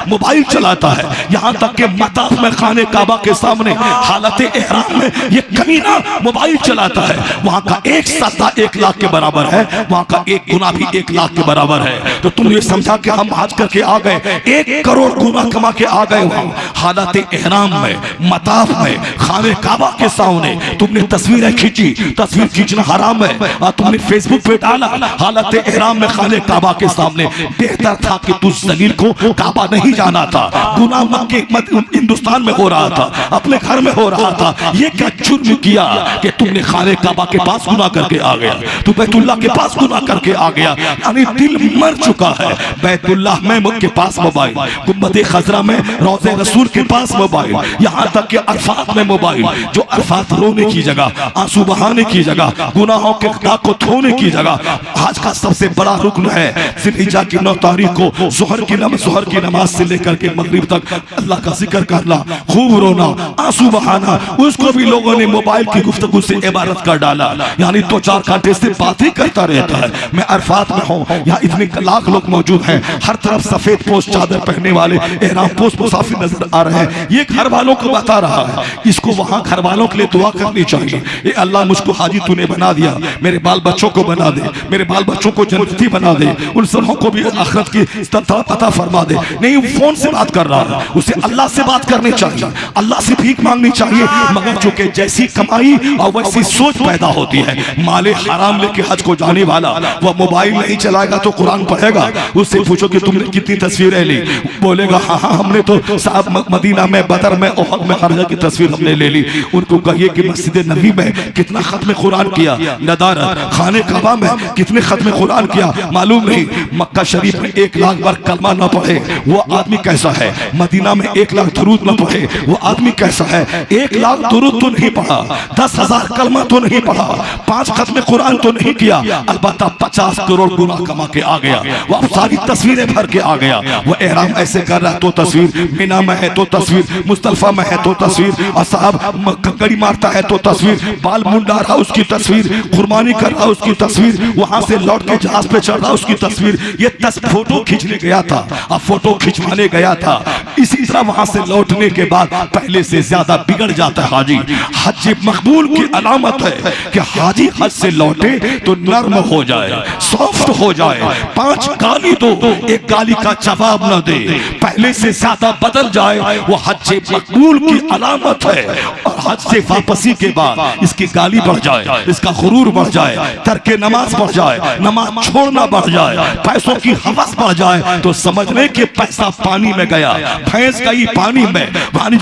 Mobile चलाता है, यहाँ तक कि मताफ में खाने काबा के सामने हालत एहराम में ये कमीना मोबाइल चलाता है। वहाँ का एक सजदा 1 लाख के बराबर है, वहाँ का एक गुना भी 1 लाख के बराबर है। तो तुम ये समझा कि हम हज करके आ गए, 1 करोड़ गुना कमा के आ गए। वहाँ हालत एहराम में मताफ में खाने काबा के सामने तुमने तस्वीरें खींची, तस्वीर खींचना हराम है और तुमने फेसबुक पे डाला हालत एहराम में खाने काबा के सामने। बेहतर था कि तू जलील को काबा नहीं जाना था, गुनाह मक्के हिंदुस्तान में हो रहा था, अपने घर में हो रहा था। ये क्या जुर्म किया कि तुमने खाने काबा के पास गुनाह करके आ गया, तू बैतुल्लाह के पास गुनाह करके आ गया। यानी दिल मर चुका है। बैतुल्लाह में के पास मोबाइल, गुंबद खजरा में रोज़े रसूल के पास मोबाइल, यहाँ तक कि अरफात में मोबाइल, जो अरफात रोने की जगह, आंसू बहाने की जगह, गुनाहों के दाग को धोने की जगह। आज का सबसे बड़ा रुकन है जिलहिज्जा की 9 तारीख को ज़ोहर की नमाज से लेकर के मगरिब तक अल्लाह का जिक्र करना, खूब रोना, आंसू बहाना। उसको भी लोगों ने मोबाइल की गुफ्तगू से इबारत कर डाला, यानी 2-4 घंटे से बातें करता रहता है। मैं अरफात में हूँ, यहाँ इतने लाख लोग मौजूद हैं, हर तरफ सफेद पोश चादर पहनने वाले एहराम पोश मुसाफिर नजर आ रहे हैं। ये घर वालों को बता रहा है, इसको वहाँ घर वालों के लिए दुआ करनी चाहिए। ये अल्लाह मुझको हाजी तूने बना दिया, मेरे बाल बच्चों को बना दे, मेरे बाल बच्चों को जन्नती बना दे, उन सबों को भी आखिरत की पता फरमा दे। नहीं, फोन से बात कर रहा है, उसे अल्लाह से बात करनी चाहिए, अल्लाह से भीख मांगनी चाहिए। मगर चूंकि जैसी कमाई और वैसी सोच पैदा होती है, माले हराम लेके हज को जाने वाला वह मोबाइल नहीं चलाएगा तो कुरान पढ़ेगा। उससे पूछो कि तुमने कितनी तस्वीरें ली, बोलेगा हाँ हाँ हमने तो साहब मदीना में, बदर में, ओहद में, हर जगह की तस्वीर हमने ले ली। उनको कहिए कि मस्जिद नबी में कितना खत्म कुरान किया, नदारत खाने काबा में कितने खत्म कुरान किया मालूम नहीं। मक्का शरीफ में 1 लाख बार कलमा न पढ़े वो आदमी कैसा है, मदीना में 1 लाख दुरूद न पढ़े वो आदमी कैसा है। 1 लाख दुरूद तो नहीं पढ़ा, 10,000 कलमा तो नहीं पढ़ा, 5 खत्म कुरान तो नहीं किया, अलबत्ता 50 करोड़ गुनाह कमा के आ गया। वो अब सारी तस्वीरें भर के आ गया। वो एहराम ऐसे कर रहा है तो तस्वीर, मीना में है तो तस्वीर, मुस्तल्फा में है तो तस्वीर, और साहब कंकड़ी मारता है तो तस्वीर, बाल मुंडा रहा उसकी तस्वीर, कुर्बानी कर रहा उसकी तस्वीर, वहां से लौट के जहाज पे चढ़ रहा उसकी तस्वीर। ये 10 फोटो खींचने गया था, अब फोटो खिंचवाने गया था। इसी तरह वहां से लौटने के बाद पहले से ज्यादा बिगड़ जाता है हाजी। हज मकबूल की अलामत है कि हाजी हज से लौटे तो नर्म हो जाए, सॉफ्ट हो जाए। 5 गाली दो, 1 गाली का जवाब न दे, पहले से ज्यादा बदल जाए, वो हज मकबूल की अलामत है। और हज से वापसी के बाद इसकी गाली बढ़ जाए, इसका गुरूर बढ़ जाए, तर्के नमाज बढ़ जाए, नमाज छोड़ना बढ़ जाए, पैसों की हवस बढ़ जाए, तो समझ ले कि पैसा पानी में गया, भैंस गई पानी में।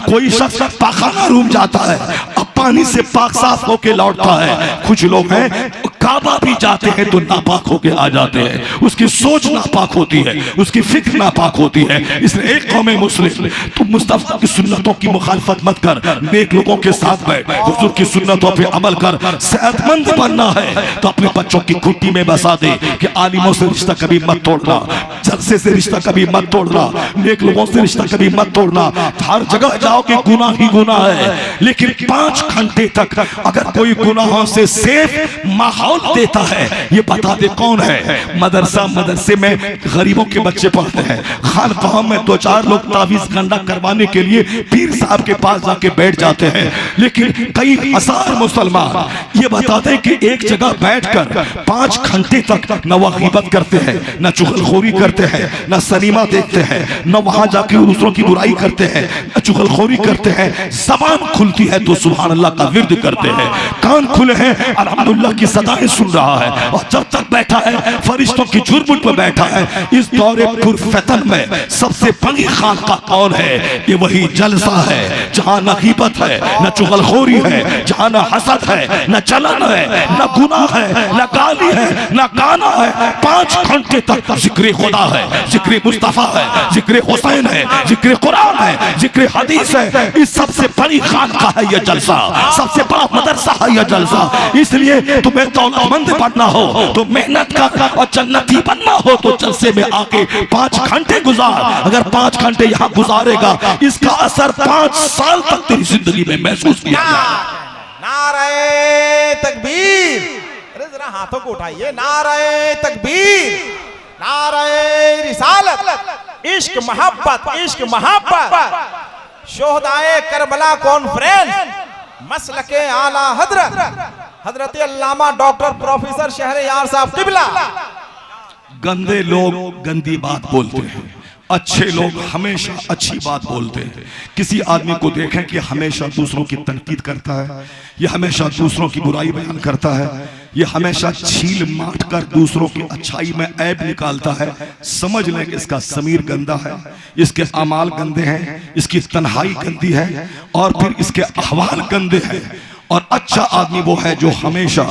कोई शख्स पाखाना रूम जाता है, अब पानी से पाक साफ होके लौटता है। कुछ लोग हैं काबा भी जाते हैं तो नापाक होके आ जाते हैं, उसकी सोच नापाक होती है, उसकी फिक्र नापाक होती है। इसलिए एक कौम मुस्लिम, तुम मुस्तफा की सुन्नतों की मुखालफत मत कर, नेक लोगों के साथ बैठ, हुजूर की सुन्नतों पे अमल कर। सेहतमंद बनना है तो अपने बच्चों की कुट्टी में बसा दे कि आलिमों से रिश्ता कभी मत तोड़ना, जलसे से रिश्ता कभी मत तोड़ना, नेक लोगों से रिश्ता कभी मत तोड़ना। हर जगह जाओ कि गुनाह ही गुनाह है, लेकिन 5 घंटे तक अगर कोई गुनाहों से सेफ माहौल देता है, ये बता दे कौन है। मदरसे में गरीबों के बच्चे पढ़ते हैं, खानकाह में 2-4 लोग तावीज़ गंडा करवाने के लिए पीर साहब के पास जाके बैठ जाते हैं, लेकिन कई हजार मुसलमान ये बताते हैं कि एक जगह बैठकर 5 घंटे तक न वह ग़ीबत करते हैं, न चुगलखोरी करते हैं, न सनीमा देखते हैं, न वहां जाके दूसरों की बुराई करते हैं, न चुगलखोरी करते हैं। ज़बान खुलती है तो सुभान अल्लाह का विर्द करते हैं, कान खुले हैं अल्हम्दुलिल्लाह की सदाएं सुन रहा है। और जब तक बैठा है फरिश्तों की झुरमुट पर बैठा है। इस दौरे पुरफतन में सबसे बड़ी खानका कौन है? ये वही जलसा है जहां न ग़ीबत है, न चुगलखोरी है, जहां न हसद है, न चलन है, न गुनाह है, न गाली है, न गाना है। 5 घंटे तक जिक्र खुदा है, जिक्र मुस्तफा है, जिक्र हुसैन है, जिक्र कुरान है, जिक्र हदीस है। इस सबसे बड़ी खानका है ये जलसा, सबसे बड़ा मदरसा है ये जलसा। इसलिए तुम्हें दौलतमंद बनना हो तो मेहनत कर, और जन्नती बनना हो तो जलसे में आके 5 घंटे गुजार। अगर 5 घंटे यहाँ गुजारेगा, इसका असर 5 साल तक तेरी जिंदगी में महसूस किया जाएगा। नारे तकबीर, अरे जरा हाथों को उठाइए। नारे तकबीर, नारे रिसालत, इश्क मोहब्बत, इश्क मोहब्बत। शोहदाए करबला कॉन्फ्रेंस, मसलके आला हजरत अल्लामा डॉक्टर प्रोफेसर शहरयार साहब किबला। गंदे लोग गंदी बात बोलते हैं, अच्छे लोग हमेशा अच्छी बात बोलते हैं। किसी आदमी को देखें कि हमेशा दूसरों की तनकीद करता है, यह हमेशा दूसरों की बुराई बयान करता है, यह हमेशा छील माट कर दूसरों की अच्छाई में ऐब निकालता है, समझ लें कि इसका ज़मीर गंदा है, इसके अमाल गंदे हैं, इसकी तन्हाई गंदी है और फिर इसके अहवाल गंदे हैं। और अच्छा आदमी वो है जो हमेशा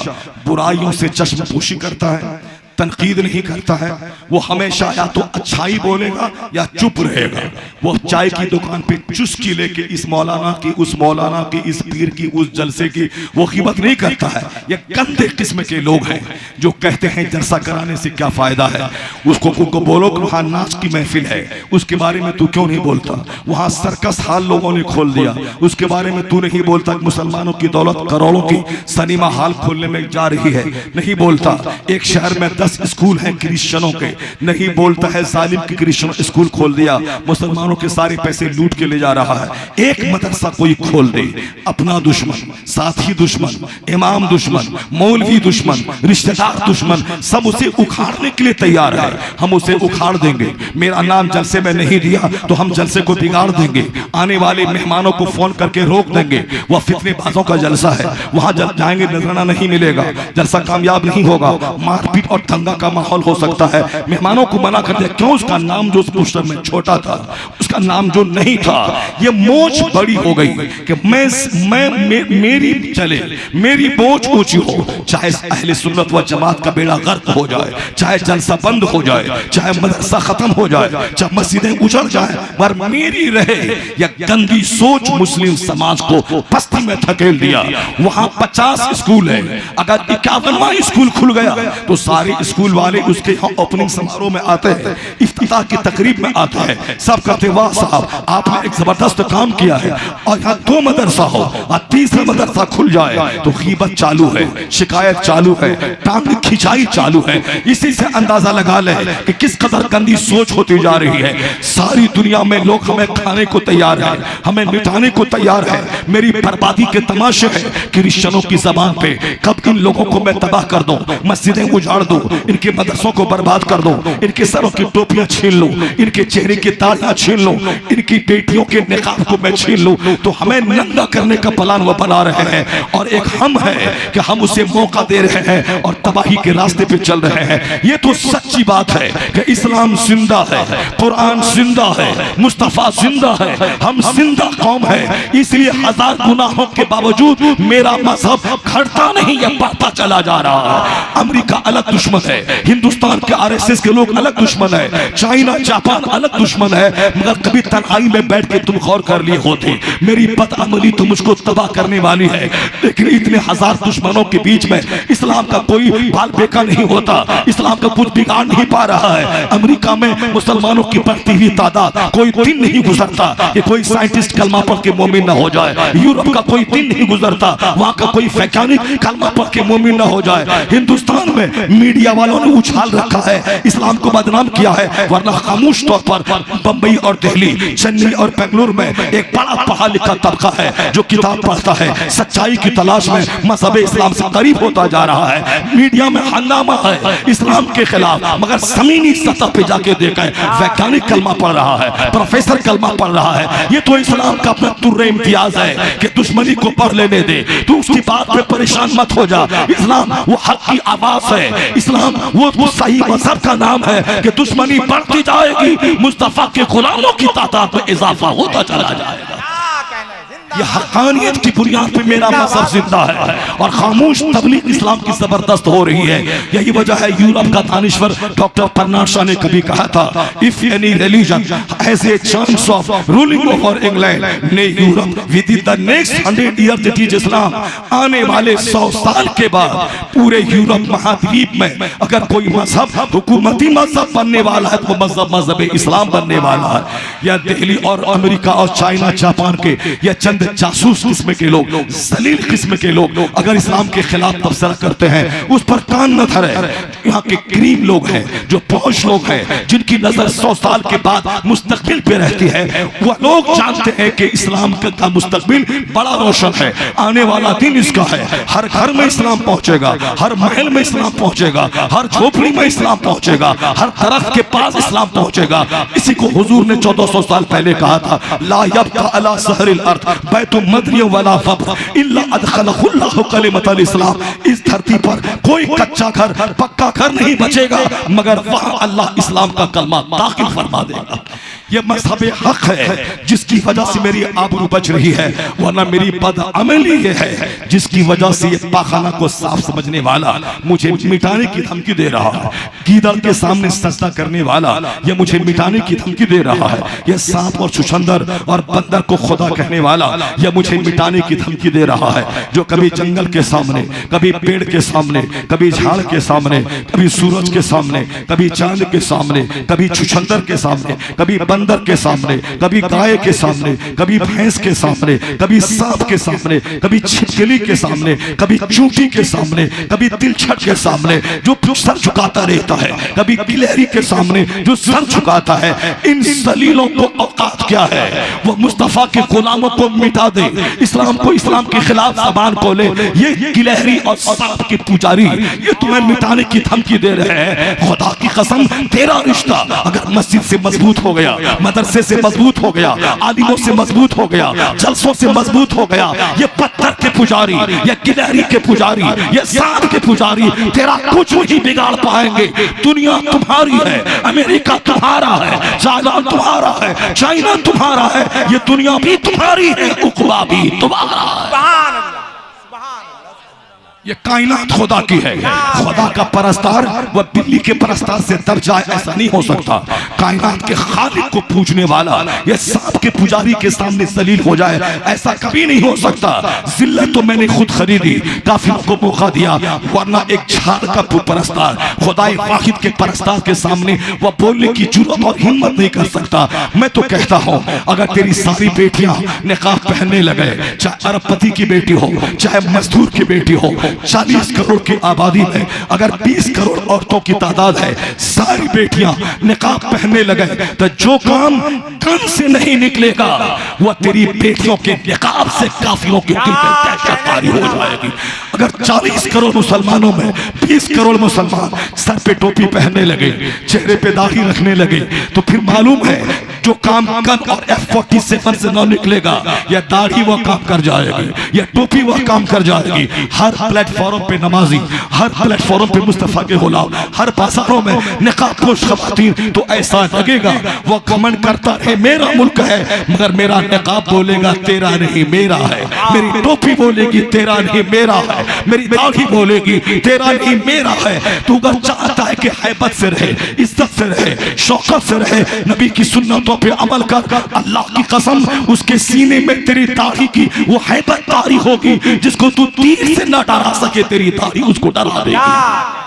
बुराइयों से चश्मपोशी करता है, तनकीद नहीं करता है। वो हमेशा या तो अच्छाई बोलेगा या चुप रहेगा। वो चाय की दुकान पे चुस्की लेके इस मौलाना की, उस मौलाना की, इस पीर की, उस जलसे की वो कीमत नहीं करता है। ये गंदे किस्म के लोग हैं जो कहते हैं जलसा कराने से क्या फायदा है। उसको बोलो कि वहाँ नाच की महफिल है, उसके बारे में तू क्यों नहीं बोलता। वहाँ सर्कस हाल लोगों ने खोल दिया, उसके बारे में तू नहीं बोलता। मुसलमानों की दौलत करोड़ों की सिनेमा हॉल खोलने में जा रही है, नहीं बोलता। एक शहर में 10 स्कूल हैं क्रिश्चियनों के, नहीं बोलता है। जालिम की क्रिश्चियन स्कूल खोल दिया, मुसलमानों के सारे पैसे लूट के ले जा रहा है। एक मदरसा कोई खोल दे, अपना दुश्मन, साथी दुश्मन, इमाम दुश्मन, मौलवी दुश्मन, रिश्तेदार दुश्मन, सब उसे उखाड़ने के लिए तैयार है। हम उसे उखाड़ देंगे। मेरा नाम जलसे में नहीं दिया तो हम जलसे को बिगाड़ देंगे। आने वाले मेहमानों को फोन करके रोक देंगे। वह फितनेबाजों का जलसा है, वहां जाएंगे नजराना नहीं मिलेगा, जलसा कामयाब नहीं होगा, मारपीट और दंगा का माहौल हो सकता है। मेहमानों को मना कर दिया, क्यों? उसका नाम जो उस पोस्टर में छोटा था, उसका नाम जो नहीं था। ये मोच बड़ी हो गई कि मेरी चले, मेरी मोच ऊंची हो, चाहे अहले सुन्नत व जमात का बेड़ा गर्क हो जाए, चाहे जलसा बंद हो जाए, चाहे मदरसा खत्म हो जाए, चाहे मस्जिदें उजड़ जाए, पर मेरी रहे। यह गंदी सोच मुस्लिम समाज को पस्ती में धकेल दिया। वहां 50 स्कूल है, अगर 51वां स्कूल खुल गया तो सारे स्कूल वाले उसके यहाँ ओपनिंग समारोह में आते हैं, इफ्तिताह की तकरीब में आते हैं। सब कहते वाह साहब आपने एक जबरदस्त काम किया है। और यहाँ 2 मदरसा हो और तीसरा मदरसा खुल जाए तो गीबत चालू है, शिकायत चालू है, टांग खिंचाई चालू है। इसी से अंदाजा लगा ले कि किस कदर गंदी सोच होती जा रही है। सारी दुनिया में लोग हमें खाने को तैयार है, हमें मिटाने को तैयार है। मेरी बर्बादी के तमाशे है क्रिश्चियनों की जबान पे। कब इन लोगों को मैं तबाह कर दूं, मस्जिदें उजाड़ दूं, इनके मदरसों को बर्बाद कर दो, इनके सरों की टोपियां छीन लो, इनके चेहरे की तालियां छीन लो, इनकी बेटियों के निकाब को मैं छीन लो। तो हमें नंगा करने का प्लान वो बना रहे हैं और एक हम है कि हम उसे मौका दे रहे हैं और तबाही के रास्ते पे चल रहे हैं। ये तो सच्ची बात है कि इस्लाम जिंदा है, कुरान जिंदा है, मुस्तफा जिंदा है, हम जिंदा कौम है। इसलिए 1000 गुनाहों के बावजूद मेरा मजहब घटता नहीं, यह बढ़ता चला जा रहा है। अमेरिका अलग दुश्मन है, हिंदुस्तान के आरएसएस के लोग अलग दुश्मन है, चाइना जापान अलग दुश्मन है। मगर कभी तन्हाई में बैठ के तुम गौर कर लिए होते, मेरी बदअमली तो मुझको तबाह करने वाली है। लेकिन इतने 1000 दुश्मनों के बीच में इस्लाम का कोई बाल बेका नहीं होता, इस्लाम का कुछ बिगाड़ नहीं पा रहा है। अमेरिका में मुसलमानों की बढ़ती हुई तादाद, कोई दिन नहीं गुजरता कि कोई साइंटिस्ट कलमा पढ़ के मोमिन न हो जाए। यूरोप का कोई दिन नहीं गुजरता वहां का कोई वैज्ञानिक कलमा पढ़ के मोमिन न हो जाए। हिंदुस्तान में मीडिया वालों ने उछाल रखा है, इस्लाम को बदनाम किया है, वरना खामोश तौर पर बंबई और दिल्ली, चेन्नई और बेंगलुरु में एक बड़ा पढ़ा लिखा तबका है जो किताब पढ़ता है, सच्चाई की तलाश में मजहब इस्लाम से करीब होता जा रहा है। मीडिया में हंगामा है इस्लाम के खिलाफ, मगर जमीनी सतह पे जाके देखा है वैज्ञानिक कलमा पढ़ रहा है, प्रोफेसर कलमा पढ़ रहा है। ये तो इस्लाम का अपना तुर्रे इम्तियाज है कि दुश्मनी को पढ़ लेने दे, तू उसकी बात पे परेशान मत हो जा। इस्लाम वो हक की आवाज है, इस्लाम वो सही मजहब का नाम है कि दुश्मनी बढ़ती जाएगी, मुस्तफा के गुलामों की तादाद में इजाफा होता चला जाएगा। यह हक़ानियत की बुनियाद पे मेरा मजहब जिंदा है और खामोश तबलीग इस्लाम की जबरदस्त हो रही है। यही वजह है यूरोप का दानिश्वर डॉक्टर बर्नार्ड शॉ ने कभी कहा था, if any religion has a chance of ruling over England ने Europe within the next 100 year that is Islam, आने वाले 100 साल के बाद पूरे यूरोप महाद्वीप में अगर कोई मजहब हुकूमती मजहब बनने वाला है तो मजहब इस्लाम बनने वाला है। या दिल्ली और अमेरिका और चाइना जापान के या चंद जासूस किस्म के लोग, जलील किस्म के लोग अगर इस्लाम के खिलाफ तबसरा करते हैं उस पर कान न धरे। यहाँ के गरीब लोग हैं, जो पहुंच लोग हैं, जिनकी नजर 100 साल के बाद मुस्तकबिल पे रहती है, वह लोग जानते हैं कि इस्लाम का मुस्तकबिल बड़ा रोशन है, आने वाला दिन इसका है। हर घर में इस्लाम पहुंचेगा, हर महल में इस्लाम पहुंचेगा, हर झोपड़ी में इस्लाम पहुंचेगा, हर दरख्त के पास इस्लाम पहुंचेगा। इसी को हुजूर ने 1400 साल पहले कहा था, ला यब्का अला सहरिल अर्द बैतुम मदनी वला फब इल्ला अदखलहुल्लाहु कलिमतल इस्लाम। इस धरती पर कोई कच्चा घर, पक्का घर नहीं बचेगा मगर वहां अल्लाह इस्लाम का कलमा दाखिल फरमा देगा। ये मजहब हक है जिसकी वजह से मेरी आबरू बच रही है, वरना मेरी बदअमली ये है जिसकी वजह से ये पाखाना को साफ समझने वाला मुझे मिटाने की धमकी दे रहा है। गीदड़ के सामने सजदा करने वाला ये मुझे मिटाने की धमकी दे रहा है। ये सांप और छुछंदर और बंदर को खुदा कहने वाला ये मुझे मिटाने की धमकी दे रहा है। जो कभी जंगल के सामने, कभी पेड़ के सामने, कभी झाड़ के सामने, कभी सूरज के सामने, कभी चांद के सामने, कभी छुछंदर के सामने, कभी बंदर के सामने, कभी गाय के सामने, कभी भैंस के सामने, कभी सांप के सामने, कभी छिपकली के सामने, कभी चूंटी के सामने, कभी तिलछट के सामने जो सर झुकाता रहता है, कभी गिलहरी के सामने जो सर झुकाता है। इन जलीलों को औकात क्या है? वो मुस्तफा के गुलामों को मिटा दे, इस्लाम को, इस्लाम के खिलाफ जबान खोले। ये गिलहरी और सांप के पुजारी ये तुम्हें मिटाने की धमकी दे रहे हैं। खुदा की कसम, तेरा रिश्ता अगर मस्जिद से मजबूत हो गया, मदरसे से मजबूत हो गया, आलिमों से मजबूत हो गया, जलसों से मजबूत हो गया, ये पत्थर के पुजारी, ये गिलहरी के पुजारी, ये सांप के पुजारी तेरा कुछ नहीं बिगाड़ पाएंगे। दुनिया तुम्हारी है, अमेरिका तुम्हारा है, चाइना तुम्हारा है, चाइना तुम्हारा है, ये दुनिया भी तुम्हारी है, उकबा भी तुम्हारा है। ये कायनात खुदा की है। खुदा का परस्तार वह बिल्ली के परस्तार से दब जाए ऐसा नहीं हो सकता। कायनात के खालिक को पूजने वाला ये सांप के पुजारी के सामने जलील हो जाए ऐसा कभी नहीं हो सकता। जिल्लत तो मैंने खुद खरीदी, काफिरों को मौका दिया, वरना एक झाड़ का परस्तार खुदाए वाहिद के परस्तार के सामने वह बोलने की जुर्रत और हिम्मत नहीं कर सकता। मैं तो कहता हूँ अगर तेरी सारी बेटियां निकाब पहनने लगे, चाहे अरबपति की बेटी हो, चाहे मजदूर की बेटी हो, 40 करोड़ की आबादी में अगर 20 करोड़ औरतों की तादाद है, सारी बेटियां निकाब पहनने लगे तो जो काम कान से नहीं निकलेगा वह तेरी बेटियों के निकाब से काफिरों के दिल में दहशत तारी हो जाएगी। अगर 40 करोड़ मुसलमानों में 20 करोड़ मुसलमान सर पे टोपी पहनने लगे, चेहरे पे दाढ़ी रखने लगे, तो फिर मालूम है जो काम गन और F-47 से न निकलेगा, या दाढ़ी वह काम कर जाएगी, या टोपी वह काम कर जाएगी। हर प्लेटफॉर्म पे नमाजी, हर प्लेटफॉर्म पे मुस्तफा के गुलाम, हर बाजारों में निकाबपोश खवातीन, तो ऐसा लगेगा वह घमंड करता है मेरा मुल्क है, मगर मेरा निकाब बोलेगा तेरा नहीं मेरा है, मेरी टोपी बोलेगी तेरा नहीं मेरा है, मेरी दाढ़ी बोलेगी तेरा नहीं मेरा है। तू अगर चाहता है कि हैबत से रहे, इज्जत से रहे, शौकत से रहे, नबी की सुन्नतों पे अमल कर, अल्लाह की कसम उसके सीने में तेरी दाढ़ी की वो हैबत तारी होगी जिसको तू तीर से न डरा सके, तेरी दाढ़ी उसको डरा देगी।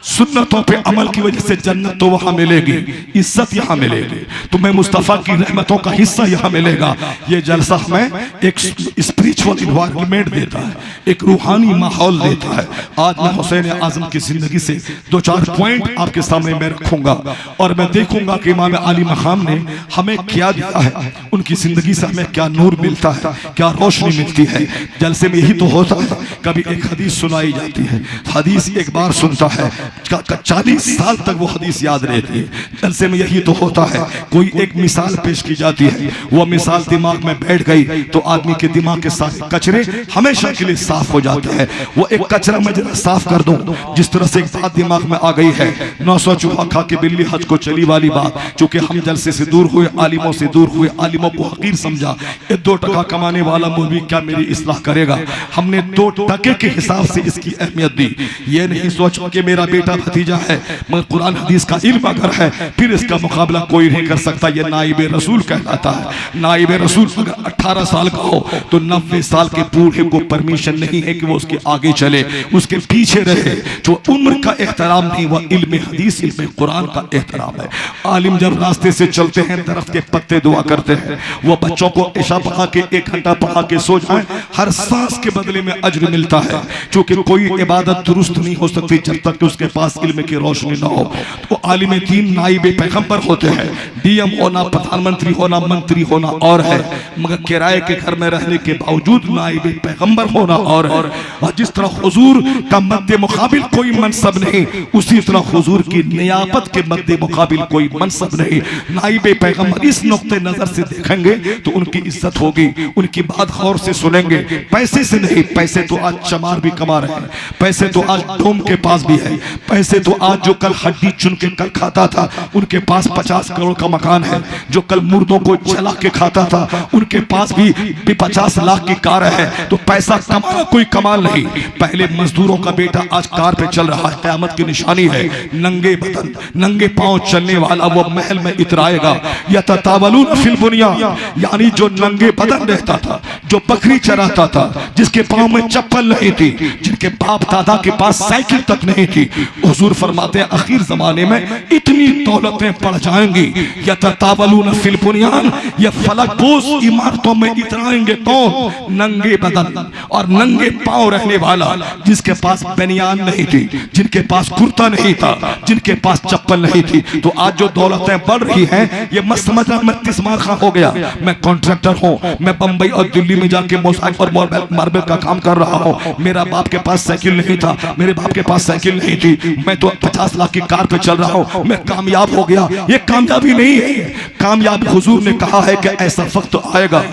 सुन्नतों पे अमल की वजह से जन्नत तो वहां मिलेगी, इज्जत यहां मिलेगी, तुम्हें मुस्तफा की रहमतों का हिस्सा यहां मिलेगा। ये जलसा हमें एक स्पिरिचुअल इन्वायरमेंट देता है, एक रूहानी माहौल देता है। आज मैं हुसैन आजम की जिंदगी से 2-4 पॉइंट आपके सामने मैं रखूंगा और मैं देखूंगा कि इमाम अली मकाम ने हमें क्या दिया है, उनकी जिंदगी से हमें क्या नूर मिलता है, क्या रोशनी मिलती है। जलसे में यही तो होता है, कभी एक हदीस सुनाई जाती है, हदीस एक बार सुनता है 40 साल तक वो हदीस याद रहती है। जलसे में यही तो होता है, कोई एक मिसाल पेश की जाती है, वो मिसाल दिमाग में बैठ गई तो आदमी के दिमाग के सारे कचरे हमेशा के लिए साफ हो जाते हैं। वो एक कचरा मैं जरा साफ कर दूं, जिस तरह से एक बात दिमाग में आ गई है, 900 चूहा खा के बिल्ली हज को चली वाली बात, चूंकि हम जलसे से दूर हुए, आलिमों से दूर हुए, आलिमों को हकीर समझा, ये 2 टका कमाने वाला मौलवी क्या मेरी इस्लाह करेगा। हमने 2 टके के हिसाब से इसकी अहमियत दी। ये नहीं सोचो कि मेरा बेटा भतीजा है, मगर कुरान हदीस का इल्म अगर है फिर इसका मुकाबला कोई नहीं कर सकता। ये नाइब रसूल कहलाता है। नाइब रसूल अगर 18 साल का हो तो 9 90 साल के बूढ़े को परमिशन नहीं है कि वो उसके आगे चले, उसके पीछे रहे। जो उम्र का एहतराम नहीं, वह इल्म हदीस इल्म कुरान का एहतराम है। आलिम जब रास्ते से चलते हैं, दरख्त के पत्ते दुआ करते हैं, वो बच्चों को इशा पढ़ा के 1 घंटा पढ़ा के सो जाए, हर सांस के बदले में अज्र मिलता है। क्योंकि कोई इबादत दुरुस्त नहीं हो सकती जब तक कि उसके पास इल्म की रोशनी ना हो। तो आलिम दीन नाइब पैगंबर होते हैं। डीएम होना, प्रधानमंत्री होना, मंत्री होना और है, मगर किराए के घर में रहने के बावजूद नाइब पैगंबर होना और है। और जिस तरह हुजूर का मद्दे मुकाबिल कोई मनसब नहीं, उसी तरह हुजूर की नियाबत के मद्दे मुकाबिल कोई मनसब नहीं। नाइब पैगंबर इस नुक्ते नजर से देखेंगे तो उनकी इज्जत होगी, उनकी बात गौर से सुनेंगे। पैसे से नहीं, पैसे तो आज चमार भी कमा रहे हैं, पैसे तो आज डोम के पास भी है, पैसे तो आज जो कल हड्डी चुन के कल खाता था उनके पास 50 करोड़ का मकान है, जो कल मुर्दों को जला के खाता था उनके पास भी 50 लाख की कार है। तो पैसा कमाना कोई कमाल नहीं। पहले मजदूरों का बेटा आज कार पे चल रहा है, क़यामत की निशानी है। नंगे बदन नंगे पांव चलने वाला वो महल में इतराएगा। यततावलून फिल बुनियान, यानी जो नंगे बदन रहता था, जो बकरी चराता था, जिसके पांव में चप्पल नहीं थी, जिनके बाप दादा के पास साइकिल तक नहीं थी, हुजूर फरमाते हैं आखिर जमाने में इतनी दौलतें बढ़ जाएंगी। यततावलून फिल बुनियान, ये फलकपोश इमारतों में इतराएंगे कौन? नंगे बदन और नंगे पांव रहने वाला, जिसके पास बनियान नहीं थी, जिनके पास कुर्ता नहीं था, जिनके पास चप्पल नहीं थी। तो आज जो दौलतें बढ़ रही हैं, ये मत समझना मैं तिस्मार खां हो गया। मैं कॉन्ट्रैक्टर हूँ, मैं बंबई और दिल्ली में जाके मोज़ाइक और मार्बल का काम कर रहा हूँ। मेरा बाप के पास साइकिल नहीं था, मेरे बाप के पास साइकिल नहीं थी, मैं तो 50 लाख की कार पे चल रहा हूँ, मैं कामयाब हो गया। ये कामयाबी नहीं है, कामयाबी हुजूर ने कहा है कि ऐसा वक्त आएगा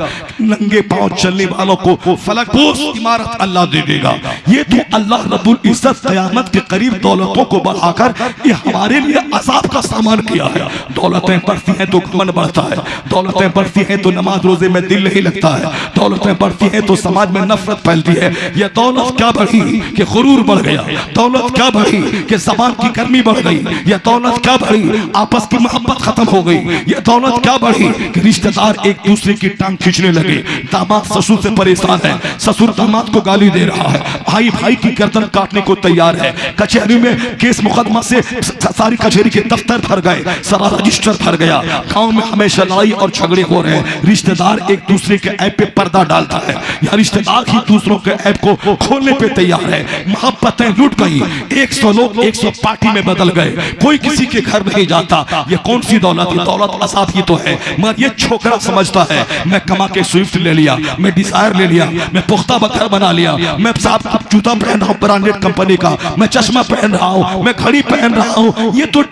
नंगे पांव चलने वालों को फलकपोश इमारत अल्लाह दे देगा। ये तो अल्लाह रब्बुल इज्जत क़यामत के करीब दौलतों को बढ़ाकर ये हमारे लिए अज़ाब का सामान किया है। दौलतें बढ़ती हैं तो घमंड बढ़ता है, दौलतें बढ़ती हैं तो नमाज रोजे में दिल नहीं लगता है, दौलतें बढ़ती हैं तो समाज में नफरत फैलती है। ये दौलत क्या बढ़ी कि गुरूर बढ़ गया, दौलत क्या बढ़ी कि ज़बान की गर्मी बढ़ गई, ये दौलत क्या बढ़ी आपस की मोहब्बत खत्म हो गई, ये दौलत क्या बढ़ी कि रिश्तेदार एक दूसरे की टांग खींचने लगे। दामाद ससुर से परेशान है, ससुर दामाद को गाली दे रहा है, भाई भाई की गर्दन काटने को तैयार है। कचहरी में केस मुकदमा से सारी कचहरी के दफ्तर भर गए, सारा रजिस्टर भर गया। गांव में हमेशा लड़ाई और झगड़े हो रहे हैं। रिश्तेदार एक दूसरे के ऐप पे पर्दा डालता है या रिश्तेदार ही दूसरों के ऐप को खोलने पे तैयार है। मोहब्बतें लूट गई, 100 लोग 100 पार्टी में बदल गए, कोई किसी के घर नहीं जाता। ये कौन सी दौलत है? दौलत असाब ही तो है। मगर ये छोकरा समझता है मैं कमा के स्विफ्ट ले लिया, मैं डिजायर ले लिया, मैं पुख्ता बकर बना लिया, मैं साहब जूता पहन रहा हूँ ब्रांडेड कंपनी का, मैं चश्मा पहन रहा हूँ, मैं घड़ी पहन रहा हूँ। ये तो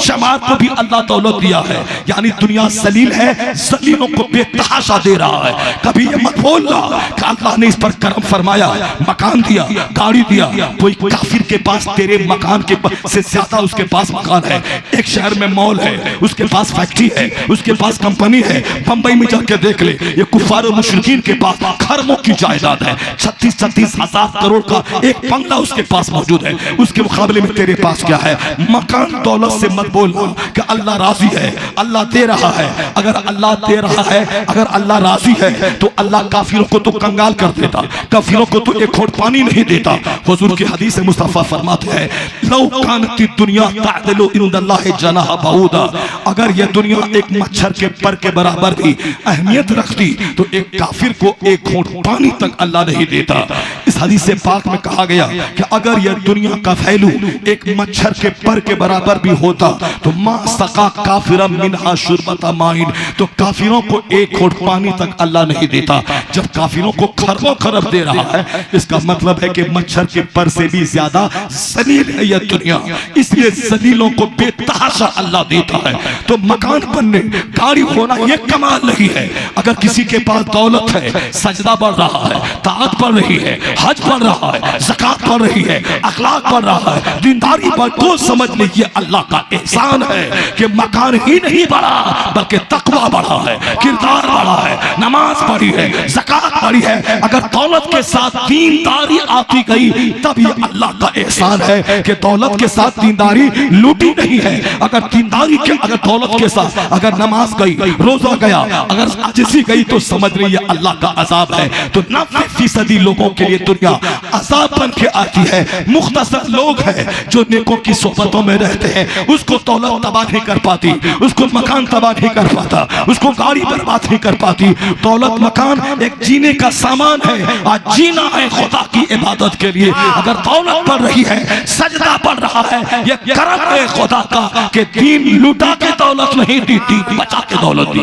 शमात को भी अल्लाह दौलत दिया है। यानी दुनिया जलील है, जलीलों को बेतहाशा दे रहा है। कभी ये मत बोलना कि अल्लाह ने इस पर करम फरमाया, मकान दिया, गाड़ी दिया। कोई काफिर के पास तेरे मकान के से ज्यादा उसके पास मकान है। एक शहर में मॉल है, उसके पास फैक्ट्री है, उसके पास कंपनी है। बंबई में जाके देख ले, ये कुफार और मुशरिकीन के पास खरबों की जायदाद है। 36-36 हजार करोड़ का एक बंगला उसके पास मौजूद है। उसके मुकाबले में तेरे पास क्या है? मकान दौलत से मत बोलना कि अल्लाह राजी है, अल्लाह दे रहा है। अगर अल्लाह दे रहा है, अगर अल्लाह राजी है तो अल्लाह काफिरों को तो कंगाल कर देता, काफिरों को तो एक घोट पानी नहीं देता। हुजूर की हदीस मुस्तफा फरमाते हैं लौ कानत दुनिया तादिलु इंदल्लाहि जनाह बऊदा, अगर यह दुनिया एक मच्छर के पर के बराबर भी अहमियत रखती तो एक काफिर को एक घोट पानी तक अल्लाह नहीं देता। इस हदीस पाक में कहा गया कि अगर यह दुनिया का फैलू एक मच्छर के पर के बराबर भी होता तो मा सका काफिरा मिनहा शुरबता माइन, तो काफिरों को एक घोट पानी तक अल्लाह नहीं देता। जब काफिरों को खरबों खरब दे रहा है, इसका मतलब है कि मच्छर के पर से भी ज्यादा जलील है यह दुनिया, इसलिए जलीलों को बेतहाशा अल्लाह देता है। तो मकान बनने, गाड़ी होना यह कमाल नहीं है। अगर किसी के पास दौलत है, सजदा बढ़ रहा है, ताअत बढ़ रही है, हज बढ़ रहा है, ज़कात बढ़ रही है, अखलाक बढ़ रहा है, दीनदारी बढ़, तो समझ लीजिए अल्लाह का एहसान है कि मकान ही नहीं बढ़ा बल्कि तकवा बढ़ा है, किरदार बढ़ा है, नमाज नमाज पढ़ी है, ज़कात पढ़ी है, अगर दौलत के साथ दीनदारी आती गई तब ये अल्लाह का एहसान है कि दौलत के साथ दीनदारी लूटी नहीं है। अगर दीनदारी के अगर दौलत के साथ अगर नमाज गई, रोजा गया, अगर आजिज़ी गई तो समझ रही है अल्लाह का अजाब है। तो 90% लोगों के लिए दुनिया अजाब बन के आती है। मुख्तसर लोग हैं जो नेकों की सोहबतों में रहते हैं, उसको दौलत तबाह नहीं कर पाती, उसको मकान तबाह नहीं कर पाता, उसको गाड़ी बर्बाद नहीं कर पाती। दौलत मकान एक जीने का सामान है, आज जीना है खुदा की इबादत के लिए। अगर दौलत बढ़ रही है, सजदा बढ़ रहा है, ये करम है खुदा का कि दीन लुटा के दौलत नहीं दी, दीन बचा के दौलत दी।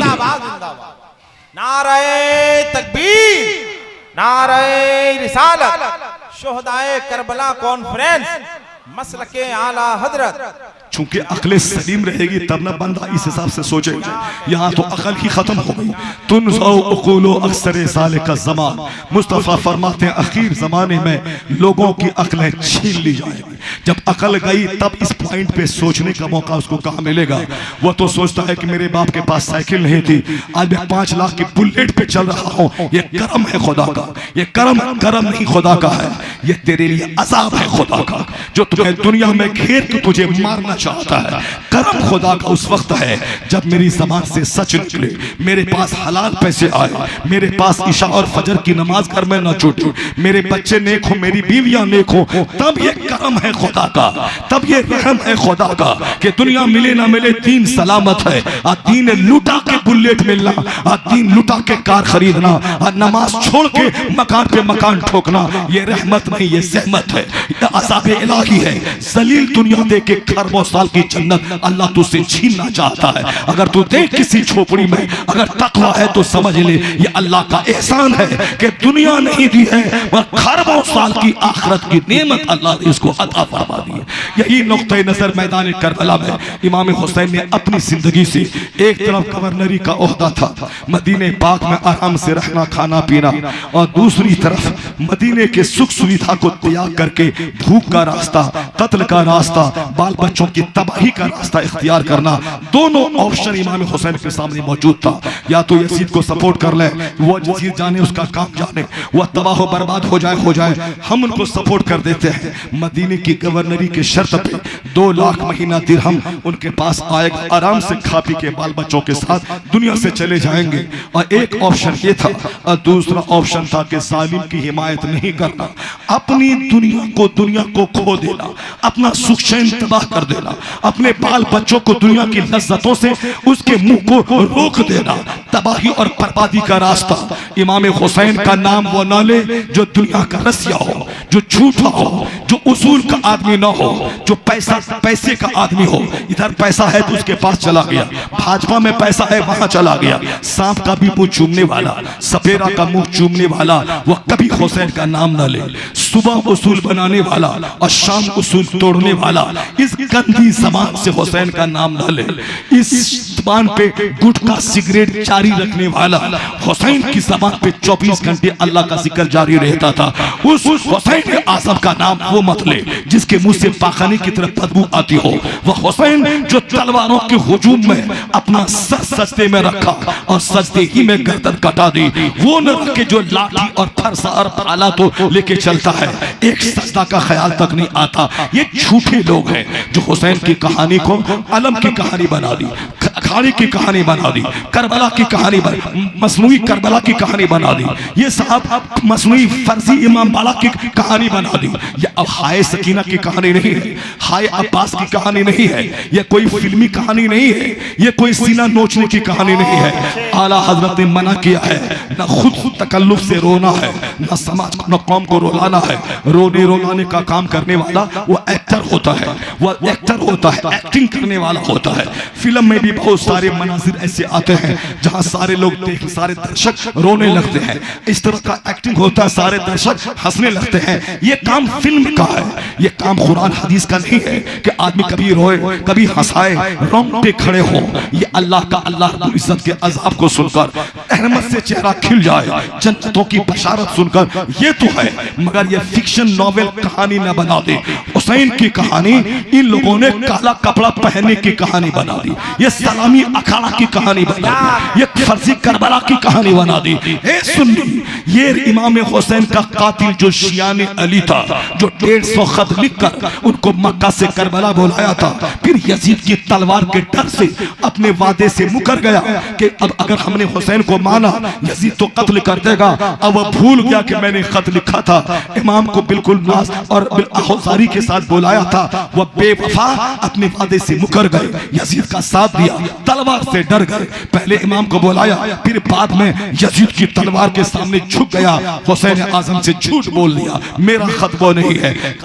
नारे तकबीर, नारे रिसालत, शोहदाए करबला कॉन्फ्रेंस, मसलके आला हजरत। चूंकि अक्ल सलीम रहेगी तब ना बंदा इस हिसाब से सोचेगा। यहाँ तो अकल ही खत्म हो गई। तुनज़ो अक्सर साले का ज़मान, मुस्तफ़ा फरमाते हैं आखिर ज़माने में लोगों की अकलें छीन ली जाएगी। जब अकल गई तब इस पॉइंट पे सोचने का मौका उसको कहाँ मिलेगा। वो तो सोचता है कि मेरे बाप के पास साइकिल नहीं थी, आज मैं 5 लाख की बुलेट पे चल रहा हूँ। ये करम है खुदा का, ये करम नहीं खुदा का है, ये तेरे लिए अज़ाब है खुदा का जो तुम्हें दुनिया में घेर के तुझे मारना चाहता है। करम खुदा का उस वक्त है जब मेरी ज़बान से सच निकले, मेरे पास हलाल पैसे आए, मेरे पास इशा और फजर की नमाज घर में न छूटे, मेरे बच्चे नेक हो, मेरी बीवियां नेक हो, तब ये करम है खुदा का, तब ये रहम है खुदा का कि दुनिया मिले ना मिले दीन सलामत है। और दीन लुटा के बुलेट मिलना, और दीन लुटा के कार खरीदना, और नमाज छोड़ के मकान पे मकान ठोकना, ये रहमत नहीं, ये सहमत है, ये अज़ाब इलाही है। जलील दुनिया दे के खरबों साल की जन्नत अल्लाह तुझसे छीनना चाहता है। अगर तू देख किसी झोपड़ी में अगर तकवा है तो समझ ले ये अल्लाह का एहसान है कि दुनिया नहीं दी है और खरबों साल की आखिरत की नेमत अल्लाह ने इसको अता फरमा दी है। यही नुक्ते नजर मैदान करबला में इमाम हुसैन ने अपनी जिंदगी से, एक तरफ गवर्नरी का ओहदा था, मदीने पाक में आराम से रहना खाना पीना, और दूसरी तरफ मदीने के सुख सुविधा को त्याग करके भूख का रास्ता, कत्ल का रास्ता, बाल बच्चों की तबाही का रास्ता इख्तियार करना। दोनों ऑप्शन इमाम हुसैन के सामने मौजूद था। या तो यजीद को सपोर्ट कर ले, वो यजीद जाने उसका काम जाने, वह तबाह बर्बाद हो जाए, हम उनको सपोर्ट कर देते हैं। मदीने की गवर्नरी के शर्त पे 2 लाख महीना दिरहम उनके पास आएगा, आराम से खा पी के बाल बच्चों के साथ दुनिया से चले जाएंगे। और एक ऑप्शन ये था, और दूसरा ऑप्शन था कि जालिम की हिमायत नहीं करना, अपनी दुनिया को खो देना, अपना सुख चैन तबाह कर देना, अपने बाल बच्चों को दुनिया की लज्जतों से उसके मुंह को रोक देना, तबाही और बर्बादी का रास्ता। इमाम हुसैन का नाम वो ना ले जो दुनिया का रसिया हो, जो झूठा हो, जो उसूल का आदमी ना हो, जो पैसे का आदमी हो। इधर पैसा है तो उसके पास चला गया, भाजपा में पैसा है वहां चला गया। सांप का भी मुंह चूमने वाला, सपेरा का मुंह चूमने वाला, वह कभी हुसैन का नाम ना ले। सुबह उसूल बनाने वाला और शाम उसूल तोड़ने वाला, इस गंदी जबान से हुसैन का नाम ना ले। इस जबान पे गुटखा सिगरेट जारी रखने वाला, हुसैन की जबान पे 24 घंटे अल्लाह का जिक्र जारी रहता था। उस हुसैन आज़म का नाम वो मत ले जिसके मुंह से पाखाने की तरफ बदबू आती हो। वह हुसैन जो तलवारों के हुजूम में अपना सर सजदे में रखा और सजदे ही में गर्दन कटा दी, वो न रखे जो लाठी और फरसा और भाला तो लेके चलता है, एक सजदा का ख्याल तक नहीं आता। ये झूठे लोग हैं जो हुसैन की कहानी को अलम की कहानी बना दी, खानी की कहानी बना दी, करबला की कहानी मसनूई करबला की कहानी बना दी, ये साहब मसनूई फर्जी इमाम बाला की कहानी बना दी। ये अब हाय सकीना की कहानी नहीं है, हाय अब्बास की कहानी नहीं है, ये कोई फिल्मी कहानी नहीं है, ये कोई सीना नोचने की कहानी नहीं है। आला हजरत ने मना किया है, न खुद तकल्लुफ से रोना है, न समाज न कौम को रुलाना है। रोने रुलाने का काम करने वाला वो एक्टर होता है, वो एक्टर होता है, एक्टिंग करने वाला होता है। फिल्म में भी बहुत सारे मनाजिर ऐसे आते हैं जहां सारे लोग सारे दर्शक रोने लगते हैं, इस तरह का एक्टिंग होता है, सारे दर्शक हंसने लगते हैं। ये काम फिल्म का है, ये काम कुरान हदीस का नहीं है कि आदमी कभी रोए कभी हंसाए रोंगटे खड़े हो। ये अल्लाह का, अल्लाह रब्बुल इज्जत के अज़ाब को सुनकर अहमद से चेहरा खिल जाए, जन्नतों की बशारत सुनकर। ये तो है, मगर ये फिक्शन नॉवेल कहानी न बना दे। हुसैन की कहानी इन लोगों ने काला कपड़ा पहनने की कहानी बना दी, ये सलामी अखाड़ा की कहानी बना दी, ये फर्जी करबला की कहानी बना दी। ए सुन्नी, ये इमाम हुसैन का कातिल जो शियाने अली था, जो 150 खत लिखकर उनको मक्का से करबला बुलाया था, फिर यजीद की तलवार के डर से अपने वादे से मुकर गया कि अब अगर हमने हुसैन को माना यजीद तो कत्ल कर देगा। अब वह भूल गया कि मैंने खत लिखा था, इमाम को बिल्कुल नाज और आहुजारी के साथ बुलाया था। वह बेवफा अपने वादे से मुकर गए, यजीद का साथ दिया, तलवार से डर गए। पहले इमाम को बुलाया, फिर बाद में यजीद की तलवार के सामने झुक गया। हुसैन आजम से झूठ बोल दिया, मेरा खत वो नहीं है।